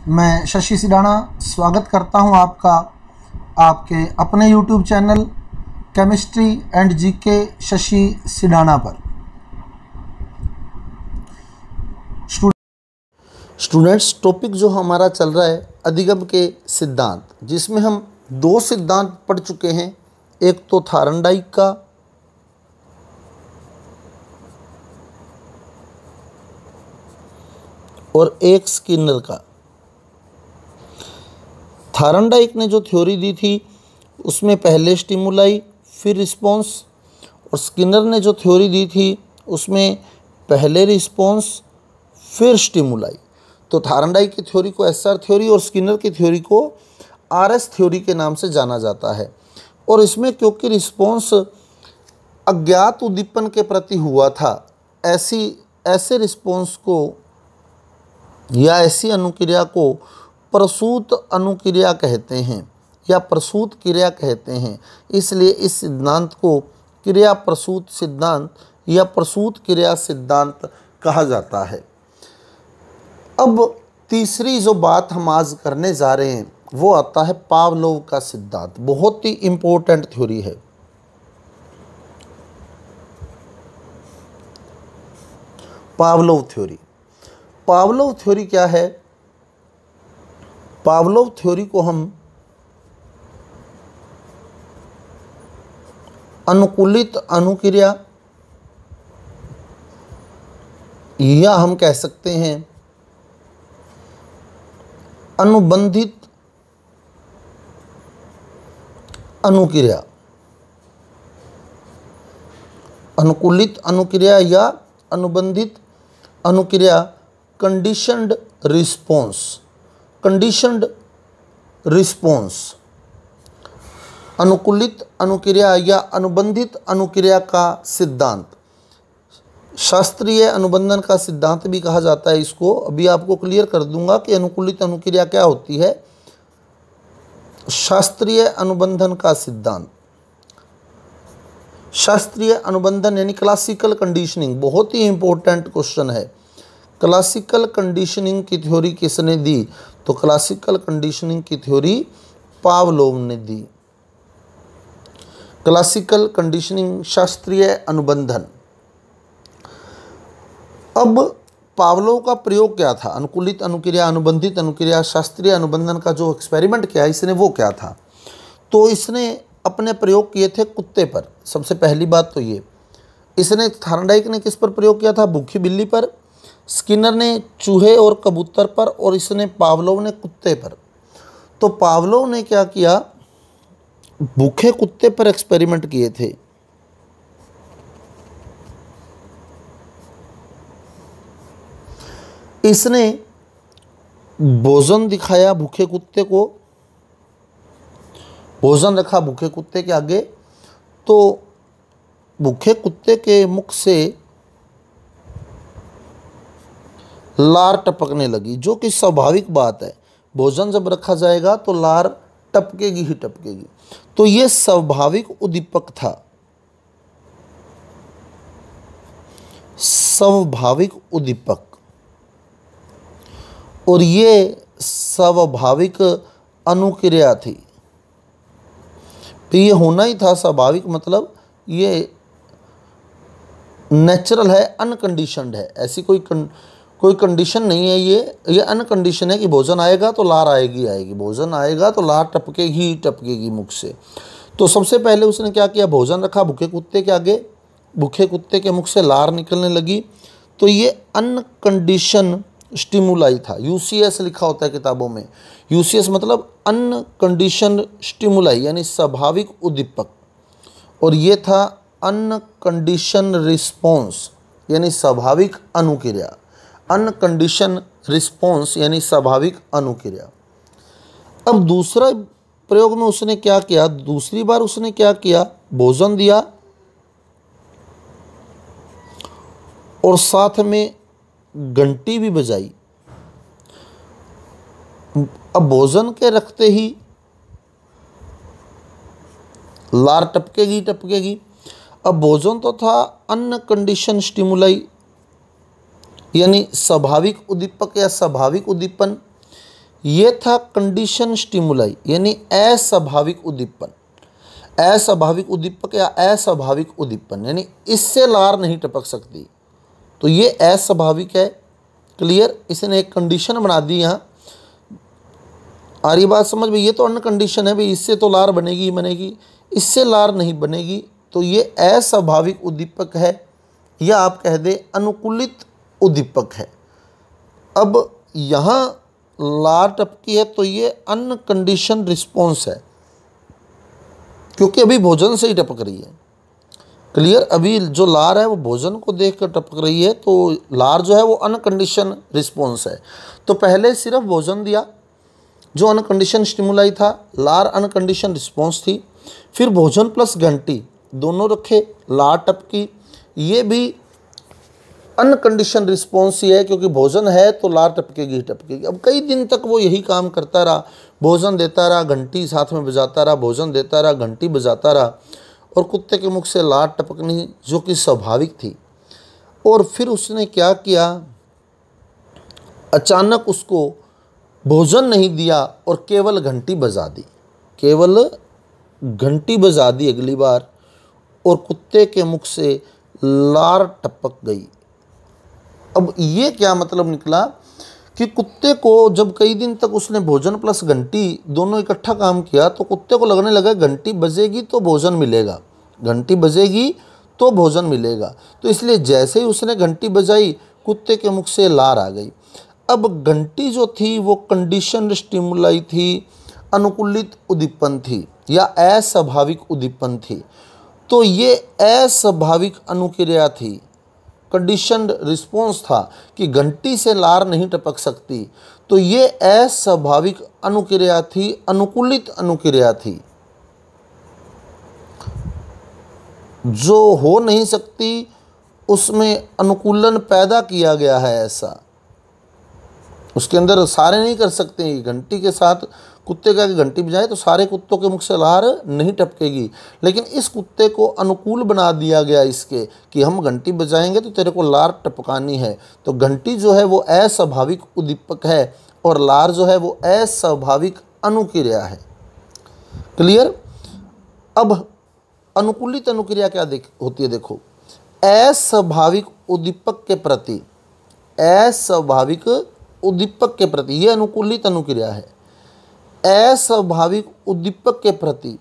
मैं शशि सिडाना स्वागत करता हूं आपका आपके अपने YouTube channel chemistry and GK Shashi Sidana पर। स्टूडेंट्स, टॉपिक जो हमारा चल रहा है अधिगम के सिद्धांत, जिसमें हम दो सिद्धांत पढ़ चुके हैं। एक तो थार्नडाइक का और एक स्किनर का। थार्नडाइक ने जो थ्योरी दी थी उसमें पहले स्टिमुलाई फिर रिस्पॉन्स, और स्किनर ने जो थ्योरी दी थी उसमें पहले रिस्पॉन्स फिर स्टिमुलाई। तो थार्नडाइक की थ्योरी को एसआर थ्योरी और स्किनर की थ्योरी को आरएस थ्योरी के नाम से जाना जाता है। और इसमें क्योंकि रिस्पॉन्स अज्ञात उद्दीपन के प्रति हुआ था, ऐसे रिस्पॉन्स को या ऐसी अनुक्रिया को प्रसूत अनुक्रिया कहते हैं या प्रसूत क्रिया कहते हैं। इसलिए इस सिद्धांत को क्रिया प्रसूत सिद्धांत या प्रसूत क्रिया सिद्धांत कहा जाता है। अब तीसरी जो बात हम आज करने जा रहे हैं वो आता है पावलोव का सिद्धांत। बहुत ही इंपॉर्टेंट थ्योरी है। Pavlov theory. पावलोव थ्योरी क्या है? पावलोव थ्योरी को हम अनुकूलित अनुक्रिया या हम कह सकते हैं अनुबंधित अनुक्रिया, अनुकूलित अनुक्रिया या अनुबंधित अनुक्रिया, कंडीशनड रिस्पॉन्स, कंडीशनड रिस्पॉन्स, अनुकूलित अनुक्रिया या अनुबंधित अनुक्रिया का सिद्धांत। शास्त्रीय अनुबंधन का सिद्धांत भी कहा जाता है इसको। अभी आपको क्लियर कर दूंगा कि अनुकूलित अनुक्रिया क्या होती है। शास्त्रीय अनुबंधन का सिद्धांत, शास्त्रीय अनुबंधन यानी क्लासिकल कंडीशनिंग, बहुत ही इंपॉर्टेंट क्वेश्चन है। क्लासिकल कंडीशनिंग की थ्योरी किसने दी? तो क्लासिकल कंडीशनिंग की थ्योरी पावलोव ने दी। क्लासिकल कंडीशनिंग, शास्त्रीय अनुबंधन। अब पावलोव का प्रयोग क्या था? अनुकूलित अनुक्रिया, अनुबंधित अनुक्रिया, शास्त्रीय अनुबंधन का जो एक्सपेरिमेंट किया इसने वो क्या था? तो इसने अपने प्रयोग किए थे कुत्ते पर। सबसे पहली बात तो ये, इसने थार्नडाइक ने किस पर प्रयोग किया था? भूखी बिल्ली पर। स्किनर ने चूहे और कबूतर पर, और इसने पावलोव ने कुत्ते पर। तो पावलोव ने क्या किया? भूखे कुत्ते पर एक्सपेरिमेंट किए थे। इसने भोजन दिखाया भूखे कुत्ते को, भोजन रखा भूखे कुत्ते के आगे, तो भूखे कुत्ते के मुख से लार टपकने लगी, जो कि स्वाभाविक बात है। भोजन जब रखा जाएगा तो लार टपकेगी ही टपकेगी। तो ये स्वाभाविक उद्दीपक था, स्वाभाविक उद्दीपक। और ये स्वाभाविक अनुक्रिया थी। तो ये होना ही था स्वाभाविक, मतलब ये नेचुरल है, अनकंडीशनड है। ऐसी कोई कंडीशन नहीं है। ये अनकंडीशन है कि भोजन आएगा तो लार आएगी, भोजन आएगा तो लार टपकेगी मुख से। तो सबसे पहले उसने क्या किया? भोजन रखा भूखे कुत्ते के आगे, भूखे कुत्ते के मुख से लार निकलने लगी। तो ये अनकंडीशन स्टिमुलाई था। यूसीएस लिखा होता है किताबों में। यूसीएस मतलब अनकंडीशन स्टिमुलाई यानी स्वाभाविक उद्दीपक, और ये था अनकंडीशन रिस्पॉन्स यानी स्वाभाविक अनुक्रिया। अनकंडीशन रिस्पॉन्स यानी स्वाभाविक अनुक्रिया। अब दूसरा प्रयोग में उसने क्या किया? दूसरी बार उसने क्या किया? भोजन दिया और साथ में घंटी भी बजाई। अब भोजन के रखते ही लार टपकेगी। अब भोजन तो था अनकंडीशन स्टिमुलाई यानी स्वाभाविक उद्दीपक या स्वाभाविक उद्दीपन, ये था कंडीशन स्टिमुलाई यानी अस्वाभाविक उद्दीपन। अस्वाभाविक उद्दीपक या अस्वाभाविक उद्दीपन यानी इससे लार नहीं टपक सकती, तो ये अस्वाभाविक है। क्लियर, इसने एक कंडीशन बना दी यहाँ। आ रही बात समझ में? ये तो अन्य कंडीशन है भाई, इससे तो लार बनेगी ही बनेगी, इससे लार नहीं बनेगी, तो ये अस्वाभाविक उद्दीपक है या आप कह दें अनुकूलित उद्दीपक है। अब यहाँ लार टपकी है तो ये अनकंडीशन रिस्पॉन्स है, क्योंकि अभी भोजन से ही टपक रही है। क्लियर, अभी जो लार है वो भोजन को देखकर टपक रही है, तो लार जो है वो अनकंडीशन रिस्पॉन्स है। तो पहले सिर्फ भोजन दिया जो अनकंडीशन स्टिमुलाई था, लार अनकंडीशन रिस्पॉन्स थी। फिर भोजन प्लस घंटी दोनों रखे, लार टपकी, ये भी अनकंडीशन रिस्पॉन्स ही है, क्योंकि भोजन है तो लार टपकेगी ही टपकेगी। अब कई दिन तक वो यही काम करता रहा, भोजन देता रहा, घंटी साथ में बजाता रहा, भोजन देता रहा, घंटी बजाता रहा, और कुत्ते के मुख से लार टपकनी जो कि स्वाभाविक थी। और फिर उसने क्या किया, अचानक उसको भोजन नहीं दिया और केवल घंटी बजा दी, केवल घंटी बजा दी अगली बार, और कुत्ते के मुख से लार टपक गई। अब ये क्या मतलब निकला कि कुत्ते को जब कई दिन तक उसने भोजन प्लस घंटी दोनों इकट्ठा काम किया, तो कुत्ते को लगने लगा घंटी बजेगी तो भोजन मिलेगा, घंटी बजेगी तो भोजन मिलेगा। तो इसलिए जैसे ही उसने घंटी बजाई, कुत्ते के मुख से लार आ गई। अब घंटी जो थी वो कंडीशन स्टिमुलाई थी, अनुकूलित उद्दीपन थी या अस्वाभाविक उद्दीपन थी। तो ये अस्वाभाविक अनुक्रिया थी, कंडीशनड रिस्पॉन्स था कि घंटी से लार नहीं टपक सकती, तो ये अस्वाभाविक अनुक्रिया थी, अनुकूलित अनुक्रिया थी जो हो नहीं सकती, उसमें अनुकूलन पैदा किया गया है। ऐसा उसके अंदर सारे नहीं कर सकते। घंटी के साथ कुत्ते का घंटी बजाए तो सारे कुत्तों के मुख से लार नहीं टपकेगी, लेकिन इस कुत्ते को अनुकूल बना दिया गया इसके कि हम घंटी बजाएंगे तो तेरे को लार टपकानी है। तो घंटी जो है वो अस्वाभाविक उद्दीपक है और लार जो है वो अस्वाभाविक अनुक्रिया है। क्लियर। अब अनुकूलित अनुक्रिया क्या होती है, देखो, अस्वाभाविक उद्दीपक के प्रति, अस्वाभाविक उद्दीपक के प्रति, ये अनुकूलित अनुक्रिया है। अस्वाभाविक उद्दीपक के प्रति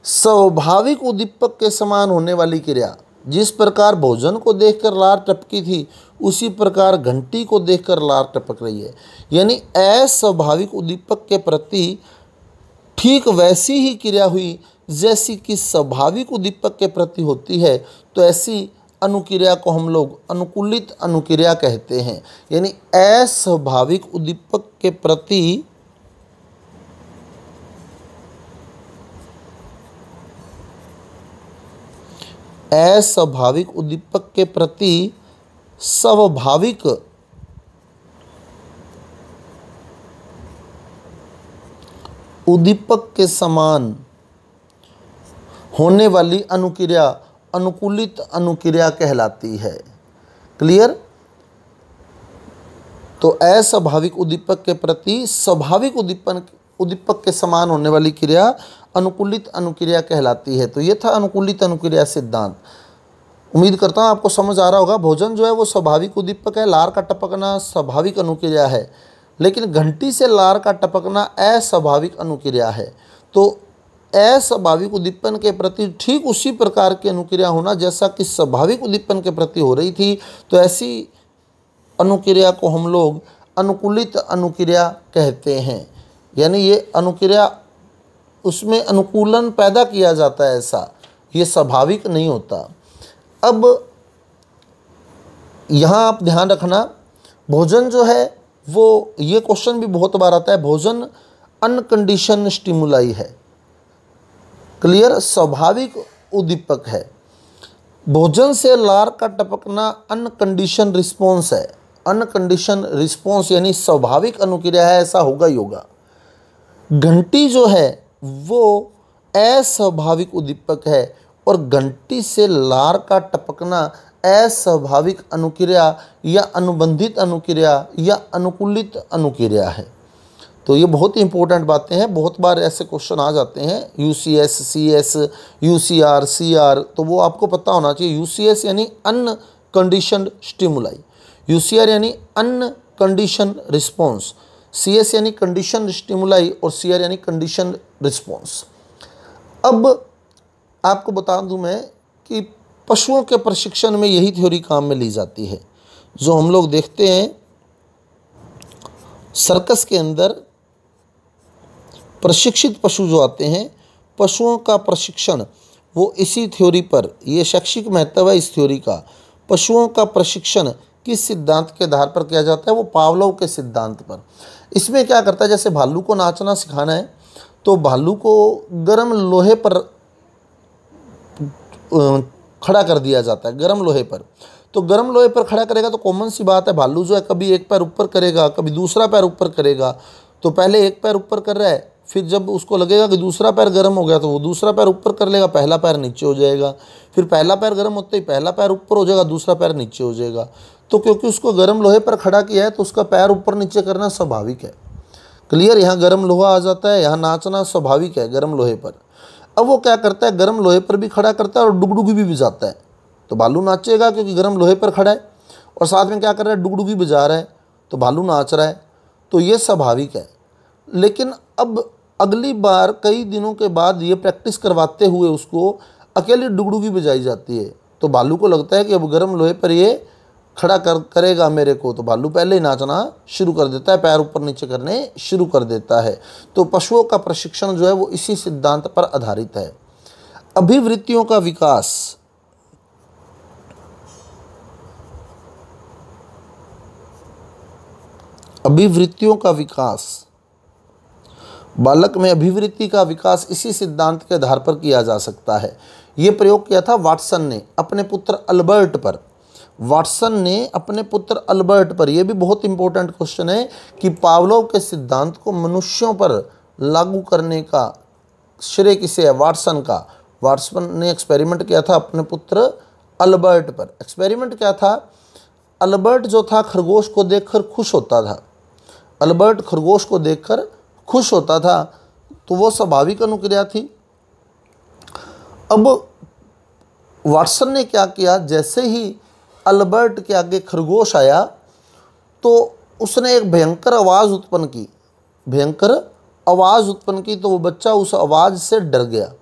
स्वाभाविक उद्दीपक के समान होने वाली क्रिया, जिस प्रकार भोजन को देखकर लार टपकी थी, उसी प्रकार घंटी को देखकर लार टपक रही है। यानी अस्वाभाविक उद्दीपक के प्रति ठीक वैसी ही क्रिया हुई जैसी कि स्वाभाविक उद्दीपक के प्रति होती है, तो ऐसी अनुक्रिया को हम लोग अनुकूलित अनुक्रिया कहते हैं। यानी अस्वाभाविक उद्दीपक के प्रति अस्वाभाविक उद्दीपक के प्रति स्वाभाविक उद्दीपक के समान होने वाली अनुक्रिया अनुकूलित अनुक्रिया कहलाती है। क्लियर। तो अस्वाभाविक उद्दीपक के प्रति स्वाभाविक उद्दीपक के समान होने वाली क्रिया अनुकूलित अनुक्रिया कहलाती है। तो ये था अनुकूलित अनुक्रिया सिद्धांत। उम्मीद करता हूँ आपको समझ आ रहा होगा। भोजन जो है वो स्वाभाविक उद्दीपक है, लार का टपकना स्वाभाविक अनुक्रिया है, लेकिन घंटी से लार का टपकना अस्वाभाविक अनुक्रिया है। तो अस्वाभाविक उद्दीपन के प्रति ठीक उसी प्रकार की अनुक्रिया होना जैसा कि स्वाभाविक उद्दीपन के प्रति हो रही थी, तो ऐसी अनुक्रिया को हम लोग अनुकूलित अनुक्रिया कहते हैं। यानी ये अनुक्रिया, उसमें अनुकूलन पैदा किया जाता है, ऐसा ये स्वाभाविक नहीं होता। अब यहाँ आप ध्यान रखना, भोजन जो है वो, ये क्वेश्चन भी बहुत बार आता है, भोजन अनकंडीशन स्टिमुलाई है। क्लियर। स्वाभाविक उद्दीपक है, भोजन से लार का टपकना अनकंडीशन रिस्पॉन्स है। अनकंडीशन रिस्पॉन्स यानी स्वाभाविक अनुक्रिया है, ऐसा होगा ही होगा। घंटी जो है वो अस्वाभाविक उद्दीपक है और घंटी से लार का टपकना अस्वाभाविक अनुक्रिया या अनुबंधित अनुक्रिया या अनुकूलित अनुक्रिया है। तो ये बहुत ही इंपॉर्टेंट बातें हैं, बहुत बार ऐसे क्वेश्चन आ जाते हैं यूसीएस, सीएस, यूसीआर, सीआर, तो वो आपको पता होना चाहिए। यूसीएस यानी अनकंडीशनड स्टिमुलाई, यूसीआर यानी अनकंडीशन रिस्पॉन्स, सीएस यानी कंडीशन स्टिमुलाई और सीआर यानी कंडीशन रिस्पॉन्स। अब आपको बता दूं मैं कि पशुओं के प्रशिक्षण में यही थ्योरी काम में ली जाती है। जो हम लोग देखते हैं सर्कस के अंदर प्रशिक्षित पशु जो आते हैं, पशुओं का प्रशिक्षण वो इसी थ्योरी पर, ये शैक्षिक महत्व है इस थ्योरी का। पशुओं का प्रशिक्षण किस सिद्धांत के आधार पर किया जाता है? वो पावलोव के सिद्धांत पर। इसमें क्या करता है, जैसे भालू को नाचना सिखाना है तो भालू को गर्म लोहे पर खड़ा कर दिया जाता है, गर्म लोहे पर। तो गर्म लोहे पर खड़ा करेगा तो कॉमन सी बात है, भालू जो है कभी एक पैर ऊपर करेगा, कभी दूसरा पैर ऊपर करेगा। तो पहले एक पैर ऊपर कर रहा है, फिर जब उसको लगेगा कि दूसरा पैर गर्म हो गया तो वो दूसरा पैर ऊपर कर लेगा, पहला पैर नीचे हो जाएगा। फिर पहला पैर गर्म होते ही पहला पैर ऊपर हो जाएगा, दूसरा पैर नीचे हो जाएगा। तो क्योंकि उसको गर्म लोहे पर खड़ा किया है तो उसका पैर ऊपर नीचे करना स्वाभाविक है। क्लियर? यहाँ गर्म लोहा आ जाता है, यहाँ नाचना स्वाभाविक है गर्म लोहे पर। अब वो क्या करता है, गर्म लोहे पर भी खड़ा करता है और डुगडुगी भी बजाता है। तो भालू नाचेगा क्योंकि गर्म लोहे पर खड़ा है, और साथ में क्या कर रहा है, डुगडुगी बजा रहा है, तो भालू नाच रहा है। तो ये स्वाभाविक है। लेकिन अब अगली बार कई दिनों के बाद ये प्रैक्टिस करवाते हुए उसको अकेली डुगडुगी बजाई जाती है। तो भालू को लगता है कि अब गर्म लोहे पर ये खड़ा करेगा मेरे को, तो भालू पहले ही नाचना शुरू कर देता है, पैर ऊपर नीचे करने शुरू कर देता है। तो पशुओं का प्रशिक्षण जो है वो इसी सिद्धांत पर आधारित है। अभिवृत्तियों का विकास, अभिवृत्तियों का विकास, बालक में अभिवृत्ति का विकास इसी सिद्धांत के आधार पर किया जा सकता है। ये प्रयोग किया था वाटसन ने अपने पुत्र अल्बर्ट पर। वाटसन ने अपने पुत्र अल्बर्ट पर, यह भी बहुत इंपॉर्टेंट क्वेश्चन है कि पावलोव के सिद्धांत को मनुष्यों पर लागू करने का श्रेय किसे है? वाटसन का। वाटसन ने एक्सपेरिमेंट किया था अपने पुत्र अल्बर्ट पर। एक्सपेरिमेंट क्या था? अल्बर्ट जो था खरगोश को देखकर खुश होता था। अल्बर्ट खरगोश को देखकर खुश होता था, तो वो स्वाभाविक अनुक्रिया थी। अब वाटसन ने क्या किया, जैसे ही अल्बर्ट के आगे खरगोश आया तो उसने एक भयंकर आवाज़ उत्पन्न की, भयंकर आवाज़ उत्पन्न की। तो वो बच्चा उस आवाज़ से डर गया।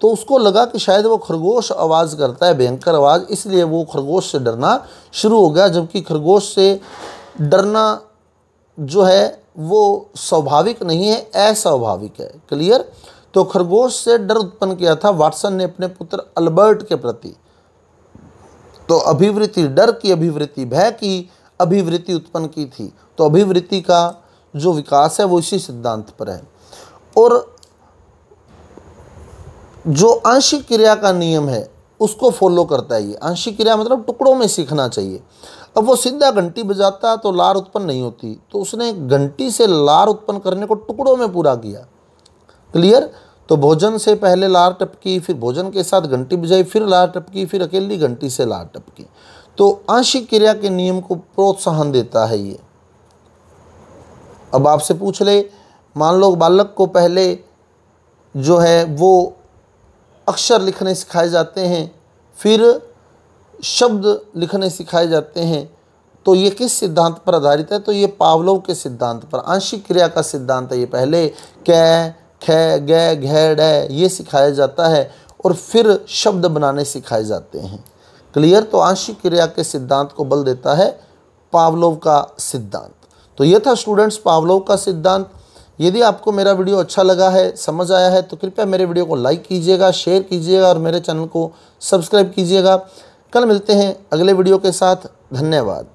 तो उसको लगा कि शायद वो खरगोश आवाज़ करता है, भयंकर आवाज़, इसलिए वो खरगोश से डरना शुरू हो गया। जबकि खरगोश से डरना जो है वो स्वाभाविक नहीं है, अस्वाभाविक है। क्लियर? तो खरगोश से डर उत्पन्न किया था वाटसन ने अपने पुत्र अल्बर्ट के प्रति। तो अभिवृत्ति, डर की अभिवृत्ति, भय की अभिवृत्ति उत्पन्न की थी। तो अभिवृत्ति का जो विकास है वो इसी सिद्धांत पर है। और जो आंशिक क्रिया का नियम है उसको फॉलो करता है ये। आंशिक क्रिया मतलब टुकड़ों में सीखना चाहिए। अब वो सीधा घंटी बजाता तो लार उत्पन्न नहीं होती, तो उसने घंटी से लार उत्पन्न करने को टुकड़ों में पूरा किया। क्लियर? तो भोजन से पहले लार टपकी, फिर भोजन के साथ घंटी बजाई, फिर लार टपकी, फिर अकेली घंटी से लार टपकी। तो आंशिक क्रिया के नियम को प्रोत्साहन देता है ये। अब आपसे पूछ ले, मान लो बालक को पहले जो है वो अक्षर लिखने सिखाए जाते हैं, फिर शब्द लिखने सिखाए जाते हैं, तो ये किस सिद्धांत पर आधारित है? तो ये पावलोव के सिद्धांत पर, आंशिक क्रिया का सिद्धांत है ये। पहले कै, ख, ग, घ, ड ये सिखाया जाता है और फिर शब्द बनाने सिखाए जाते हैं। क्लियर? तो आंशिक क्रिया के सिद्धांत को बल देता है पावलोव का सिद्धांत। तो ये था स्टूडेंट्स पावलोव का सिद्धांत। यदि आपको मेरा वीडियो अच्छा लगा है, समझ आया है, तो कृपया मेरे वीडियो को लाइक कीजिएगा, शेयर कीजिएगा और मेरे चैनल को सब्सक्राइब कीजिएगा। कल मिलते हैं अगले वीडियो के साथ। धन्यवाद।